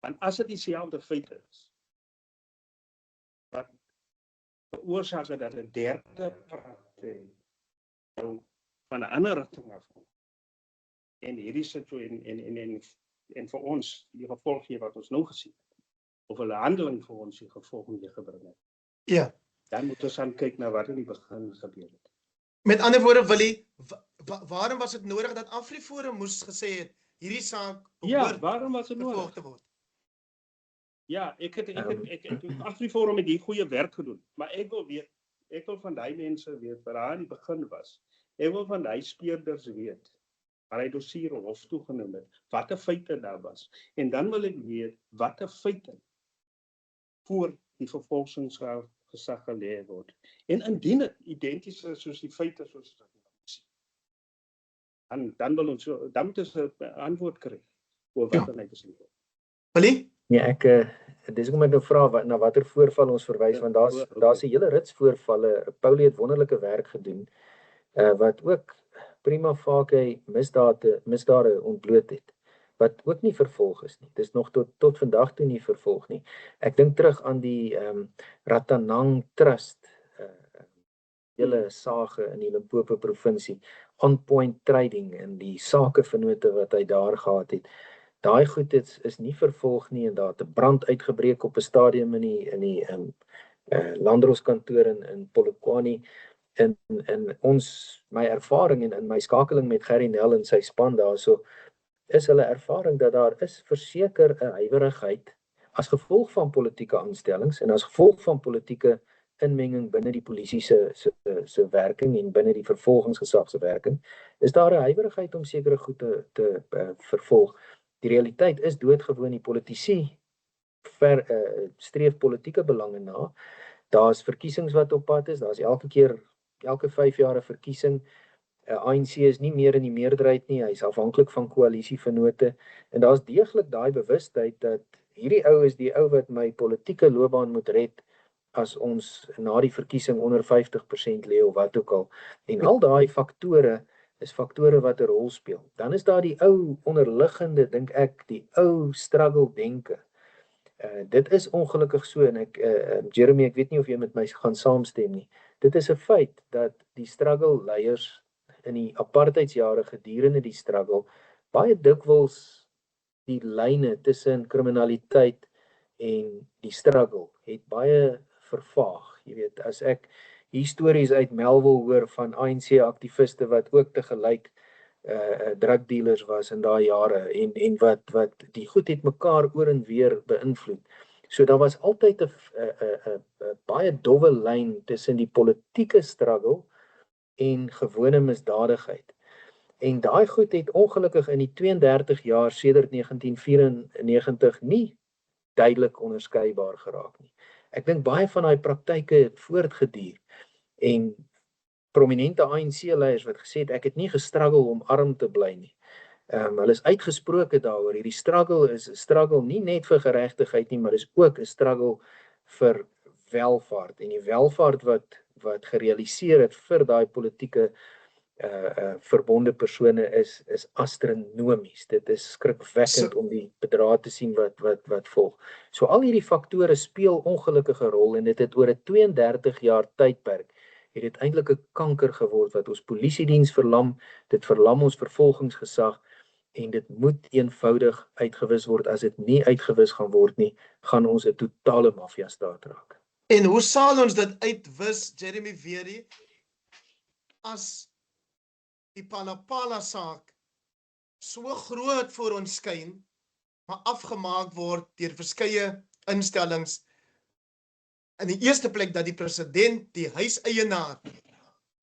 Want as dit dieselfde feite is, wat veroorsaak dat 'n derde party nou van 'n ander rigting afkom. En hierdie sit so en vir ons die gevolg gee wat ons nou gesien het. Of hulle handeling vir ons die gevolg mee gebring het. Ja. Dan moet ons aan kyk na wat in die begin gebeur het. Met ander woorde, Willie, waarom was dit nodig dat AfriForum moes gesê het hierdie saak Ja, waarom was dit nodig? te word? Ja, ek AfriForum het hier goeie werk gedoen, maar ek wil van die mense weet wat daar in die begin was. Ek wil van die speurders weet waar hy dossier hof toegenoem het, wat 'n feite daar was. En dan wil ek weet wat 'n feite voor die vervolgingsgesag gelê word. En indien dit identies is soos die feite soos dit dan wil ons dan moet ons 'n antwoord kry oor wat hy besluit het. Willie? Nee, dis hoekom ek nou vra na watter voorval ons verwys, want daar's 'n hele rits voorvalle. Paulie het wonderlike werk gedoen wat ook prima facie misdade ontbloot het, wat ook nie vervolg is nie. Dis nog tot vandag toe nie vervolg nie. Ek dink terug aan die Ratanang Trust, hele sage in die Limpopo provinsie, On Point Trading en die sakevennote wat hy daar gehad het. Daai goed is nie vervolg nie en daar het 'n brand uitgebreek op 'n stadium in die Landdroskantoor in Polokwane. In my ervaring en in my skakeling met Gerry Nel en sy span daarso, is hulle ervaring dat daar is verseker 'n huiwerigheid as gevolg van politieke aanstellings en as gevolg van politieke inmenging binne die polisie se werking en binne die vervolgingsgesag se werking, is daar 'n huiwerigheid om sekere goed te vervolg. Die realiteit is doodgewoon die politici streef politieke belange na. Daar's verkiesings wat op pad is, daar's elke 5 jaar 'n verkiesing. ANC is nie meer in die meerderheid nie, hy's afhanklik van koalisievennote en daar's deeglik daai bewustheid dat hierdie ou is die ou wat my politieke loopbaan moet red as ons na die verkiesing onder 50% lê of wat ook al. En al daai faktore is faktore wat 'n rol speel. Dan is daar die ou onderliggende, dink ek, die ou struggle denke. Dit is ongelukkig so en Jeremy, ek weet nie of jy met my gaan saamstem nie. Dit is 'n feit dat die struggle leiers in die apartheidsjare gedurende die struggle baie dikwels die lyne tussen kriminaliteit en die struggle het baie vervaag. Jy weet, as ek stories uit Melville hoor van ANC-aktiviste wat ook tegelyk drugdealers was in daai jare en wat die goed het mekaar oor en weer beïnvloed. So daar was altyd 'n baie dowwe lyn tussen die politieke struggle en gewone misdadigheid. En daai goed het ongelukkig in die 32 jaar sedert 1994 nie duidelik onderskeibaar geraak nie. Ek dink baie van daai praktyke het voortgeduur en prominente ANC-leiers wat gesê het ek het nie gestruggle om arm te bly nie. Hulle is uitgesproke daaroor. Hierdie struggle is 'n struggle nie net vir geregtigheid nie, maar is ook 'n struggle vir welvaart en die welvaart wat gerealiseer het vir daai politieke verbonde persone is astronomies. Dit is skrikwekkend om die bedrae te sien wat volg. So al hierdie faktore speel ongelukkige rol en dit het oor 'n 32 jaar tydperk het dit eintlik 'n kanker geword wat ons polisiediens verlam, dit verlam ons vervolgingsgesag en dit moet eenvoudig uitgewis word. As dit nie uitgewis gaan word nie, gaan ons 'n totale mafiastaat raak. En hoe sal ons dit uitwis, Jeremy Weerie, as die Palapala saak so groot voor ons skyn, maar afgemaak word deur verskeie instellings. In die eerste plek dat die president, die huiseienaar,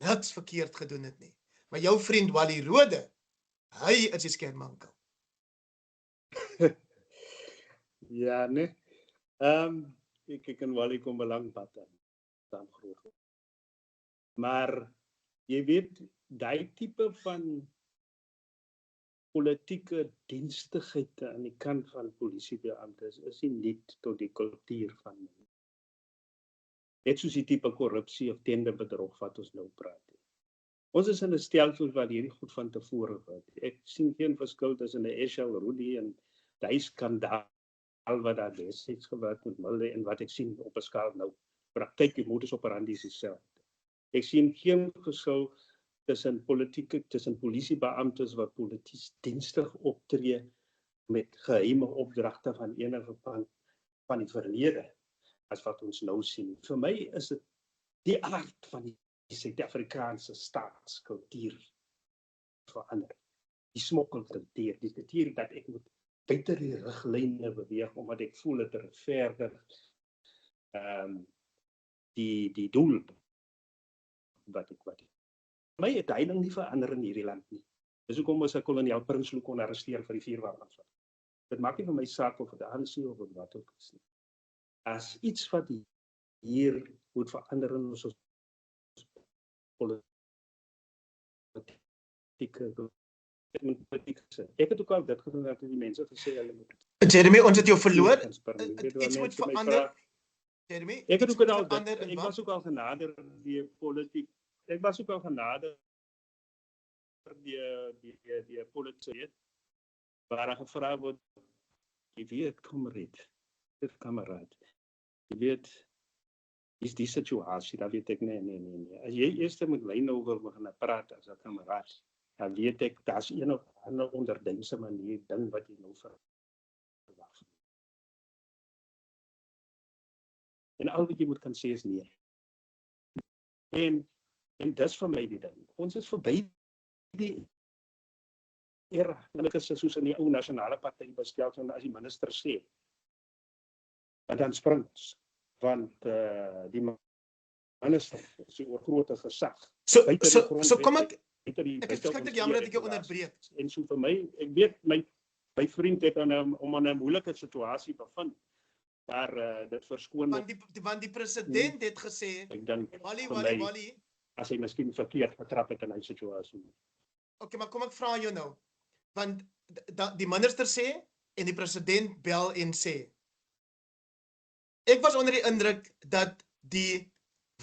niks verkeerd gedoen het nie. Maar jou vriend Wally Rode, hy is die skermankel. Ja, nee. Ek en Wally kom belangbad aan groot. Maar jy weet, daai tipe van politieke dienstigheid aan die kant van polisiebeamptes is nie niet tot die kultuur van nie. Net soos die tipe korrupsie of tenderbedrog wat ons nou praat. Ons is in 'n stelsel wat hierdie goed van tevore weet. Ek sien geen verskil tussen 'n Eshel Rudy en die skandaal wat daar destyds gewerk met Milde en wat ek sien op 'n skaal nou. Praktyk die modus operandi is dieselfde. Ek sien geen verskil tussen polisiebeamptes wat polities dienstig optree met geheime opdragte van enige van die verlede as wat ons nou sien. Vir my is dit die aard van die Suid-Afrikaanse staatskultuur verander. Die smokkelkultuur, die kultuur dat ek moet buite die riglyne beweeg omdat ek voel dit regverdig die doel wat ek my het heiling nie verander in hierdie land nie. Dis hoekom ons 'n koloniaal Prinsloo kon arresteer vir die vuurwapens. Dit maak nie vir my saak of dit ANC of wat ook is nie. As iets wat hier moet verander in ons politieke ek het ook al dit gedoen dat die mense gesê hulle moet. Jeremy, ons het jou verloor. Iets moet verander. Jeremy, ek het ook al ek was ook al genader die politiek. Ek was ook al genader die politie waar gevra word, jy weet, kameraad, jy weet, is die situasie, dan weet ek, nee. As jy eers met lyn oor begin praat as 'n kameraad, dan weet ek, daar's een of ander onderdingse manier ding wat jy nou verwag. En al wat jy moet kan sê is nee. En dis vir my die ding. Ons is verby die era. En ek is soos in die ou nasionale party bestel, as die minister sê. En dan spring ons. Want die minister is oor grote gesag. So kom ek is verskriklik jammer dat ek jou onderbreek. En so vir my, ek weet my vriend het om aan 'n moeilike situasie bevind. Maar dit verskoon want die president het gesê, Wally, as hy miskien verkeerd getrap het in 'n situasie. Okay, maar kom ek vra jou nou, want die minister sê en die president bel en sê. Ek was onder die indruk dat die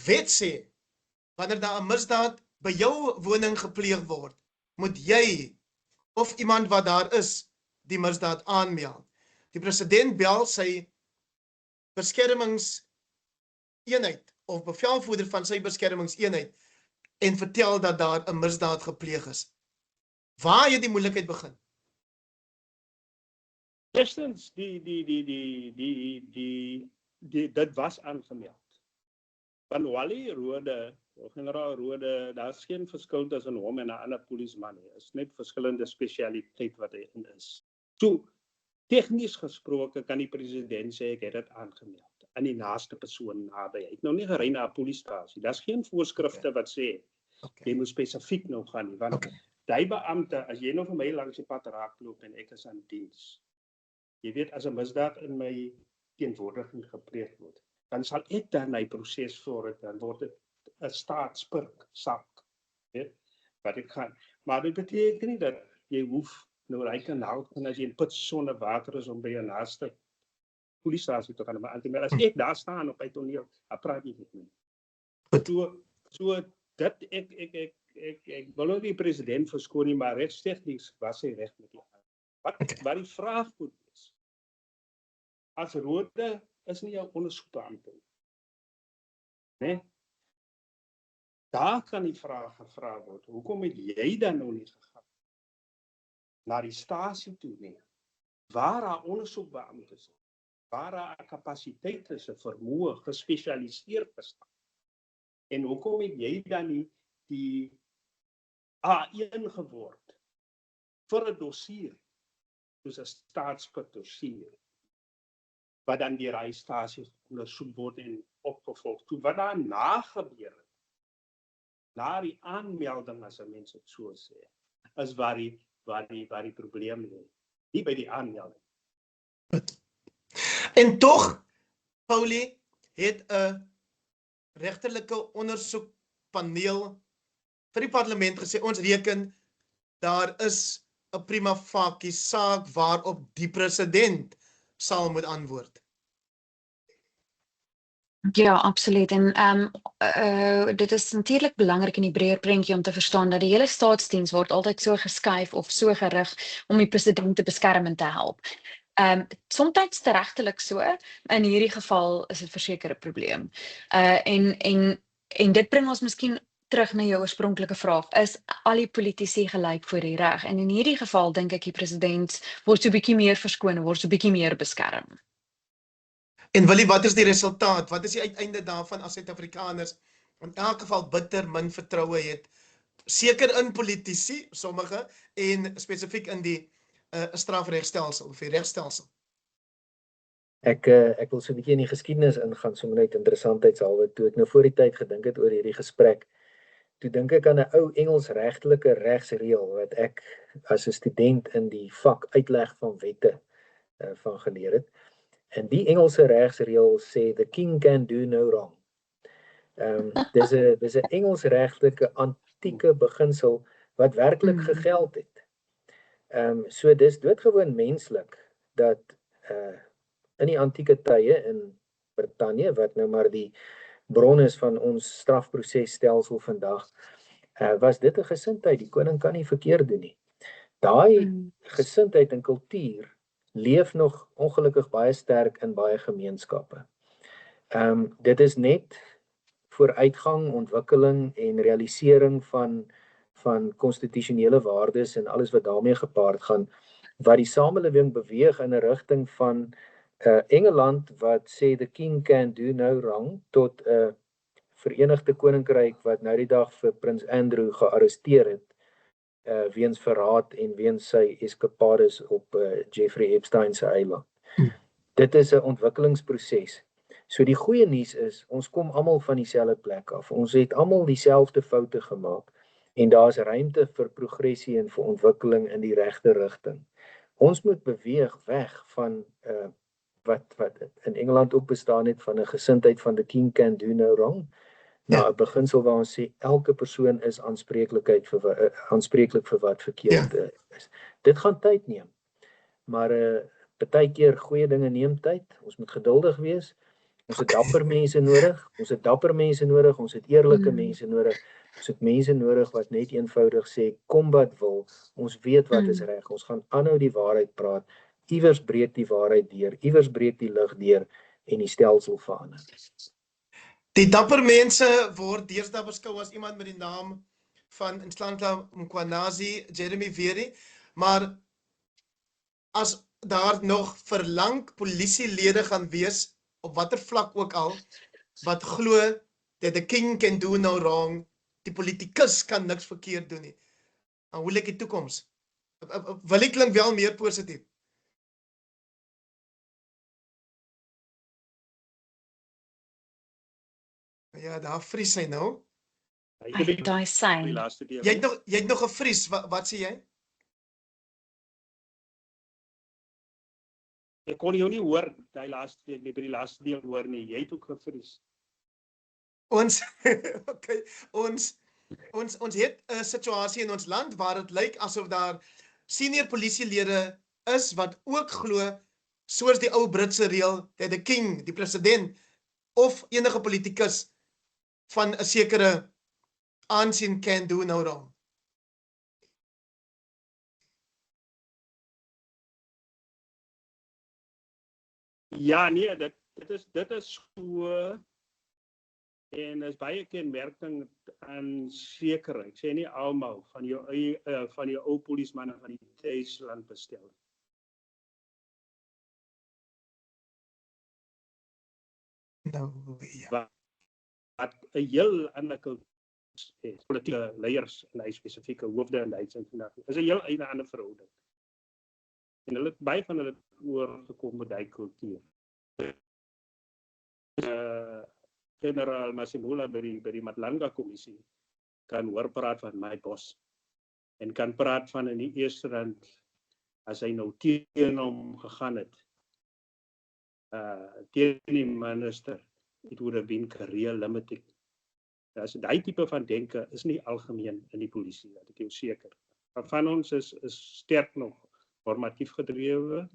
wet sê, wanneer daar 'n misdaad by jou woning gepleeg word, moet jy of iemand wat daar is, die misdaad aanmeld. Die president bel sy beskermingseenheid of bevelvoerder van sy beskermingseenheid en vertel dat daar 'n misdaad gepleeg is. Waar het die moeilikheid begin? Eerstens, dit was aangemeld. Van Wally Rode, generaal Rode, daar's geen verskil tussen hom en 'n ander polisieman nie. Is net verskillende spesialiteit wat hy in is. So, tegnies gesproke kan die president sê ek het dit aangemeld aan die naaste persoon naby. Hy het nou nie gery na 'n polisiestasie. Daar's geen voorskrifte wat sê jy moet spesifiek nou gaan nie, want die beampte, as jy nou vir my langs die pad raakloop en ek is aan diens. Jy weet, as 'n misdaad in my teenwoordiging gepleeg word, dan sal ek dan my proses voor dan word dit 'n staatspurk sak. Weet wat ek gaan. Maar dit beteken nie dat jy hoef nou ry kanaal en as jy in put sonder water is om by 'n naaste polisiestasie te gaan, maar as ek daar staan op 'n toneel, dan praat jy met my. So dit ek wil nou die president verskoon nie, maar regstegnies was hy reg met die wat die vraag moet wees. As Rode is nie jou ondersoekbeampte nie. Nee? Daar kan die vraag gevra word, hoekom het jy dan nou nie gegaan na die stasie toe nie, waar daar ondersoekbeampte is, waar daar kapasiteit is, 'n vermoë gespesialiseer bestaan. En hoekom het jy dan nie die A1 geword vir 'n dossier, soos 'n staatsputdossier, wat dan deur die stasie ondersoek word en opgevolg. Toe wat daarna gebeur het, na die aanmelding, as 'n mens dit so sê, is waar die probleem lê, nie by die aanmelding. En tog, Paulie, het 'n regterlike ondersoekpaneel vir die parlement gesê, ons reken, daar is 'n prima facie saak waarop die president sal moet antwoord. Ja, absoluut. En dit is natuurlijk belangrik in die breër prentjie om te verstaan dat die hele staatsdiens word altyd so geskuif of so gerig om die president te beskerm en te help. Somtyds teregtelik so, in hierdie geval is dit verseker 'n probleem. En dit bring ons miskien terug na jou oorspronklike vraag, is al die politici gelyk voor die reg? En in hierdie geval dink ek die president word so bietjie meer verskoon, word so bietjie meer beskerm. En Willie, wat is die resultaat? Wat is die uiteinde daarvan as Suid-Afrikaners in elk geval bitter min vertroue het? Seker in politici, sommige, en spesifiek in die strafregstelsel of die regstelsel. Ek wil so 'n bietjie in die geskiedenis ingaan, sommer net interessantheidshalwe. Toe ek nou voor die tyd gedink het oor hierdie gesprek, toe dink ek aan 'n ou Engels regtelike regsreël wat ek as 'n student in die vak uitleg van wette van geleer het. En die Engelse regsreël sê the king can do no wrong. Dis 'n Engels regtelike antieke beginsel wat werklik gegeld het. So dis doodgewoon menslik dat in die antieke tye in Brittanje, wat nou maar die bron is van ons strafprosesstelsel vandag, was dit 'n gesindheid, die koning kan nie verkeerd doen nie. Daai gesindheid en kultuur leef nog ongelukkig baie sterk in baie gemeenskappe. Dit is net vooruitgang, ontwikkeling en realisering van konstitusionele waardes en alles wat daarmee gepaard gaan, wat die samelewing beweeg in 'n rigting van Engeland wat sê the king can do no wrong, tot 'n Verenigde Koninkryk wat nou die dag vir Prins Andrew gearresteer het weens verraad en weens sy eskapades op Jeffrey Epstein se eiland. Dit is 'n ontwikkelingsproses. So die goeie nuus is, ons kom almal van dieselfde plek af. Ons het almal dieselfde foute gemaak en daar's ruimte vir progressie en vir ontwikkeling in die regte rigting. Ons moet beweeg weg van wat in Engeland ook bestaan het van 'n gesindheid van the king can do no wrong, na 'n beginsel waar ons sê elke persoon is aanspreeklik vir wat verkeerd is. Dit gaan tyd neem, maar partykeer goeie dinge neem tyd. Ons moet geduldig wees. Ons het dapper mense nodig. Ons het eerlike mense nodig. Ons het mense nodig wat net eenvoudig sê kom wat wil. Ons weet wat is reg. Ons gaan aanhou die waarheid praat. Iewers breek die waarheid deur, iewers breek die lig deur en die stelsel verander. Die dapper mense word deesdae beskou as iemand met die naam van Nhlanhla Mkhwanazi, Jeremy Veri, maar as daar nog verlang polisielede gaan wees, op watter vlak ook al, wat glo that the king can do no wrong, die politikus kan niks verkeerd doen nie. En hoe lyk die toekoms? Wil ek klink wel meer positief? Ja, daar vries hy nou. Daai sein. Jy het nog gevries, wat sê jy? Ek kon jou nie hoor, by die laaste deel hoor nie, jy het ook gevries. Ons het 'n situasie in ons land waar dit lyk asof daar senior polisielede is wat ook glo, soos die ou Britse reël, dat the king, die president, of enige politikus van 'n sekere aansien can do no wrong. Ja, nee, dit is so, en is baie kenmerkend aan sekere, ek sê nie almal, van jou ou polismanne van die tuisland bestel. Nou, ja. Wat 'n heel ander kultuur het, politieke leiers en hy spesifieke hoofde in Duitsland vandag, is 'n heel ander verhouding. En hulle baie van hulle oorgekom met daai kultuur. Generaal Masimula by die Matlanga kommissie kan hoor praat van my bos en kan praat van in die eerste rand as hy nou teen hom gegaan het, teen die minister, it would have been career limiting. Daai tipe van denke is nie algemeen in die polisie, dat ek jou seker. Maar van ons is sterk nog normatief gedrewe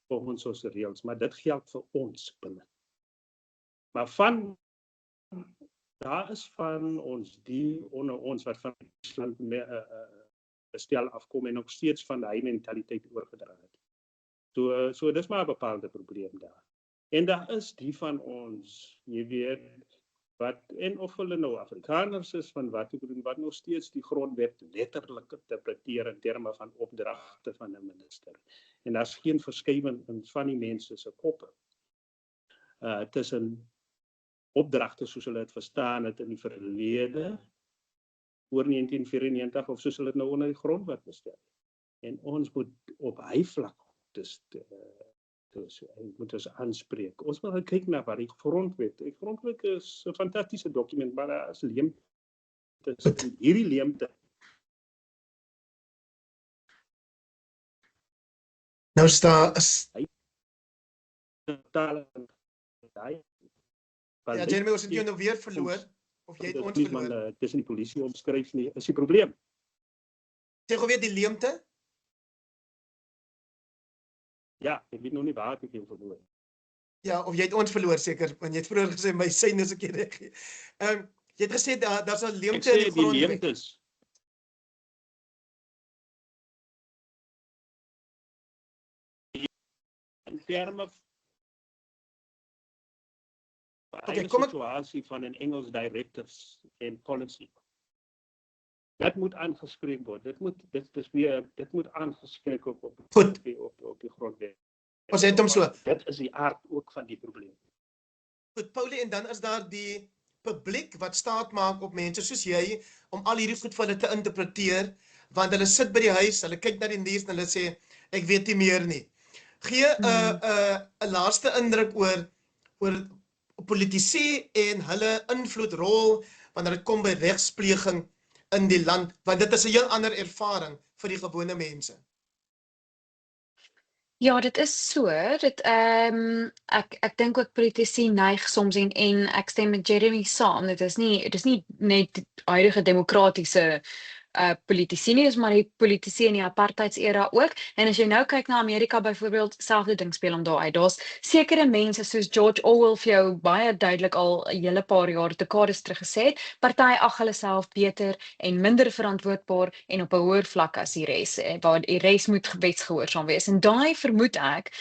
volgens ons reëls, maar dit geld vir ons binne. Maar daar is van ons die onder ons wat van Island stel afkom en nog steeds van die mentaliteit oorgedra het. So dis maar 'n bepaalde probleem daar. En daar is die van ons, jy weet, en of hulle nou Afrikaners is van wat nog steeds die grondwet letterlik interpreteer in terme van opdragte van 'n minister. En daar's geen verskywing in van die mense se koppe tussen opdragte soos hulle dit verstaan het in die verlede oor 1994 of soos hulle dit nou onder die grondwet bestel. En ons moet op hy vlak moet ons aanspreek. Ons moet kyk na wat die grondwet. Die grondwet is 'n fantastiese dokument, maar daar is leemtes. Hierdie leemte. Nou staan ja, Jeremy, ons het jou nou weer verloor, of jy het ons verloor? Tussen die polisie omskryf nie, is die probleem. Sê gou weer die leemte? Ja, ek weet nog nie waar ek jou verloor. Ja, of jy het ons verloor seker, want jy het vroeër gesê my syne is ek reg. Jy het gesê daar's 'n leemte in die grondwet. Leemtes. In terme van situasie van 'n Engels directives en policy. Dat moet aangespreek word. Dit moet aangespreek op die grondwet. Ons het hom so. Dit is die aard ook van die probleem. Goed, Paulie, en dan is daar die publiek wat staat maak op mense soos jy om al hierdie goed vir hulle te interpreteer, want hulle sit by die huis, hulle kyk na die nuus en hulle sê ek weet nie meer nie. Gee 'n laaste indruk oor politici en hulle invloedrol wanneer dit kom by regspleging in die land, want dit is 'n heel ander ervaring vir die gewone mense. Ja, dit is so. Ek dink ook politici neig soms en ek stem met Jeremy saam. Dit is nie net huidige demokratiese politici nie, is maar die politici in die apartheidsera ook. En as jy nou kyk na Amerika byvoorbeeld, selfde ding speel om daar uit. Daar's sekere mense soos George Orwell vir jou baie duidelik al 'n hele paar jaar dekades terug gesê het, party ag hulle self beter en minder verantwoordbaar en op 'n hoër vlak as die res, waar die res moet wetsgehoorsaam wees. En daai vermoed ek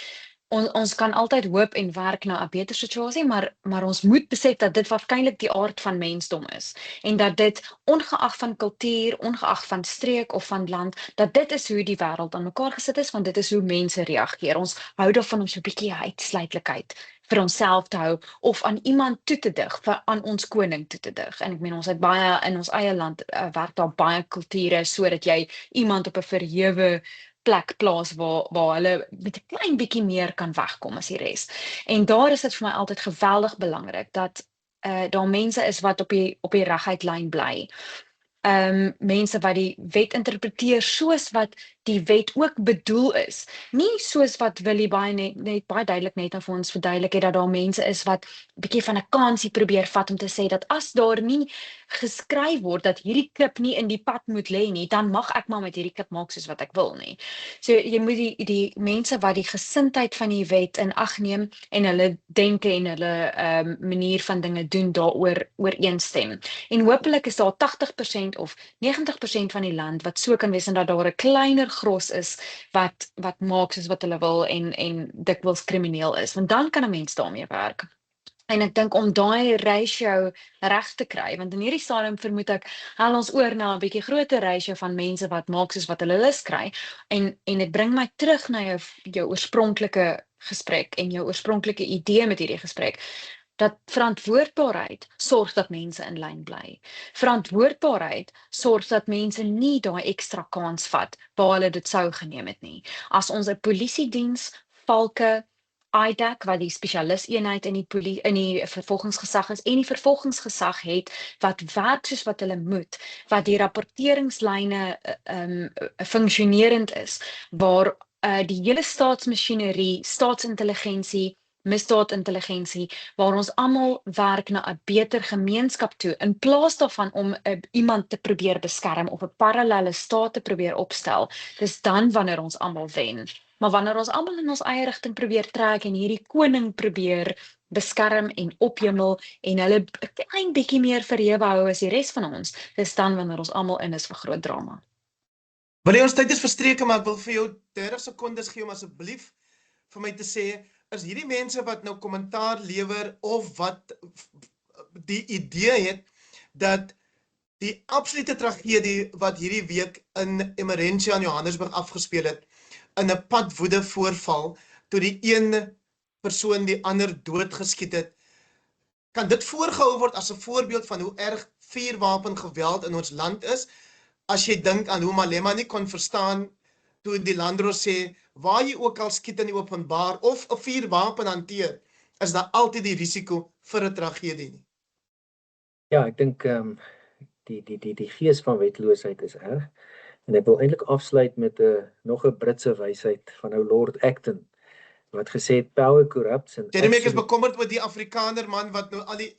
ons kan altyd hoop en werk na 'n beter situasie, maar ons moet besef dat dit waarskynlik die aard van mensdom is en dat dit ongeag van kultuur, ongeag van streek of van land, dat dit is hoe die wêreld aan mekaar gesit is, want dit is hoe mense reageer. Ons hou daarvan om so 'n bietjie uitsluitlikheid vir onsself te hou of aan iemand toe te dig, aan ons koning toe te dig. En ek meen ons het baie in ons eie land werk daar baie kulture sodat jy iemand op 'n verhewe plek plaas waar hulle met 'n klein bietjie meer kan wegkom as die res. En daar is dit vir my altyd geweldig belangrik dat daar mense is wat op die reguitlyn bly. Mense wat die wet interpreteer soos wat die wet ook bedoel is. Nie soos wat Willie net baie duidelik net vir ons verduidelik het dat daar mense is wat 'n bietjie van 'n kansie probeer vat om te sê dat as daar nie geskryf word dat hierdie klip nie in die pad moet lê nie, dan mag ek maar met hierdie klip maak soos wat ek wil nie. So jy moet die mense wat die gesindheid van die wet in ag neem en hulle denke en hulle manier van dinge doen daaroor ooreenstem. En hopelik is daar 80% of 90% van die land wat so kan wees en dat daar 'n kleiner gros is wat maak soos wat hulle wil en dikwels krimineel is, want dan kan 'n mens daarmee werk. En ek dink om daai ratio reg te kry, want in hierdie stadium vermoed ek haal ons oor na 'n bietjie groter ratio van mense wat maak soos wat hulle lus kry en dit bring my terug na jou oorspronklike gesprek en jou oorspronklike idee met hierdie gesprek. Dat verantwoordbaarheid sorg dat mense in lyn bly. Verantwoordbaarheid sorg dat mense nie daai ekstra kans vat waar hulle dit sou geneem het nie. As ons 'n polisiediens, valke, IDAC wat die spesialiseenheid in die vervolgingsgesag is en die vervolgingsgesag het wat werk soos wat hulle moet, wat die rapporteringslyne funksionerend is, waar die hele staatsmasjinerie, staatsintelligensie misdaadintelligensie, waar ons almal werk na 'n beter gemeenskap toe, in plaas daarvan om iemand te probeer beskerm of 'n parallelle staat te probeer opstel, dis dan wanneer ons almal wen. Maar wanneer ons almal in ons eie rigting probeer trek en hierdie koning probeer beskerm en opjemmel en hulle 'n klein bietjie meer verhewe hou as die res van ons, dis dan wanneer ons almal in is vir groot drama. Wanneer ons tyd is verstreke, maar ek wil vir jou 30 sekondes gee om asseblief vir my te sê, is hierdie mense wat nou kommentaar lewer of wat die idee het dat die absolute tragedie wat hierdie week in Emerentia in Johannesburg afgespeel het, in 'n padwoede voorval, toe die een persoon die ander doodgeskiet het, kan dit voorgehou word as 'n voorbeeld van hoe erg vuurwapengeweld in ons land is, as jy dink aan hoe Malema nie kon verstaan toe die landros sê, waar jy ook al skiet in die openbaar of 'n vuurwapen hanteer, is daar altyd die risiko vir 'n tragedie nie. Ja, ek dink die gees van wetloosheid is erg. En ek wil eintlik afsluit met nog 'n Britse wysheid van ou Lord Acton, wat gesê het power corrupts and Jeremy, ek is bekommerd oor die Afrikaner man wat nou al die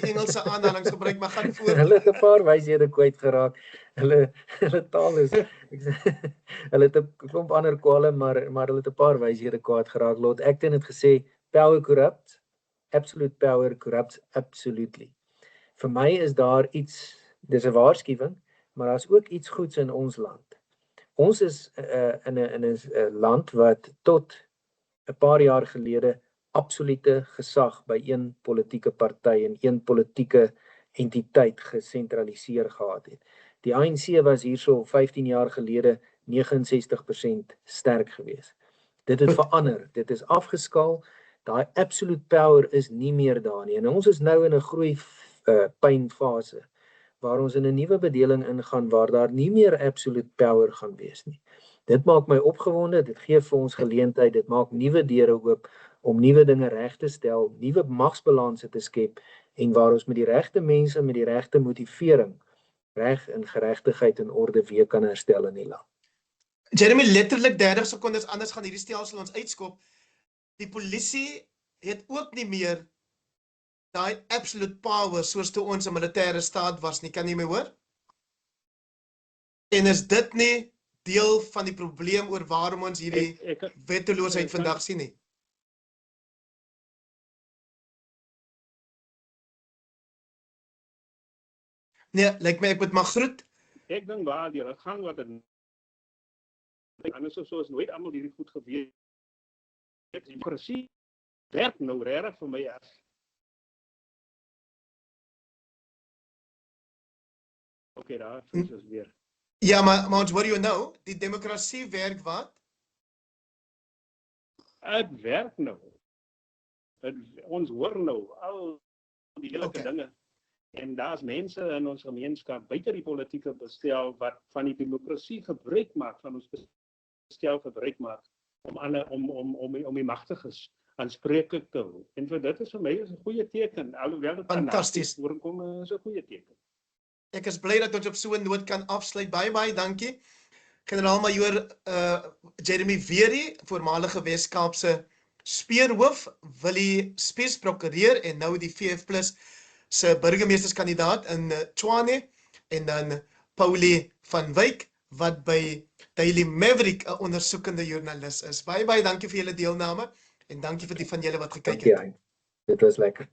Engelse aanhalings gebruik, maar gaan voort. Hulle het 'n paar wyshede kwyt geraak. Hulle taal is hulle het 'n klomp ander kwale, maar hulle het 'n paar wyshede kwaad geraak. Lord Acton het gesê power corrupts, absolute power corrupts absolutely. Vir my is daar iets, dis 'n waarskuwing, maar daar's ook iets goeds in ons land. Ons is in 'n land wat tot 'n paar jaar gelede absolute gesag by een politieke party en een politieke entiteit gesentraliseer gehad het. Die ANC was hierso 15 jaar gelede 69% sterk geweest. Dit het verander, dit is afgeskaal, daai absolute power is nie meer daar nie. En ons is nou in 'n groei pynfase waar ons in 'n nuwe bedeling ingaan waar daar nie meer absolute power gaan wees nie. Dit maak my opgewonde, dit gee vir ons geleentheid, dit maak nuwe deure oop om nuwe dinge reg te stel, nuwe magsbalanse te skep en waar ons met die regte mense met die regte motivering reg en geregtigheid en orde weer kan herstel in die land. Jeremy, letterlik 30 sekondes, anders gaan hierdie stelsel ons uitskop. Die polisie het ook nie meer daai absolute power soos toe ons 'n militêre staat was nie, kan jy my hoor? En is dit nie deel van die probleem oor waarom ons hierdie wetteloosheid vandag sien nie? Nee, lyk my ek moet maar groet. Ek dink waar die gang wat dit anders of so is nooit almal hierdie goed geweet. Demokrasie werk nou regtig vir my as. Okay, daar is weer. Ja, maar ons hoor jou nou, die demokrasie werk wat? Het werk nou. Ons hoor nou al die hele dinge. En daar's mense in ons gemeenskap buite die politieke bestel wat van die demokrasie gebruik maak, van ons bestel gebruik maak om die magtiges aanspreeklik te hou. En vir dit is vir my 'n goeie teken, alhoewel dit fantasties voorkom is 'n goeie teken. Ek is bly dat ons op so 'n noot kan afsluit. Baie dankie. Generaal-majoor Jeremy Weery, voormalige Wes-Kaapse speerhoof, Willie Spies, prokureur en nou die VF+ se burgemeesterskandidaat in Tshwane, en dan Paulie van Wyk wat by Daily Maverick 'n ondersoekende joernalis is. Baie dankie vir julle deelname en dankie vir die van julle wat gekyk het. Dit was lekker.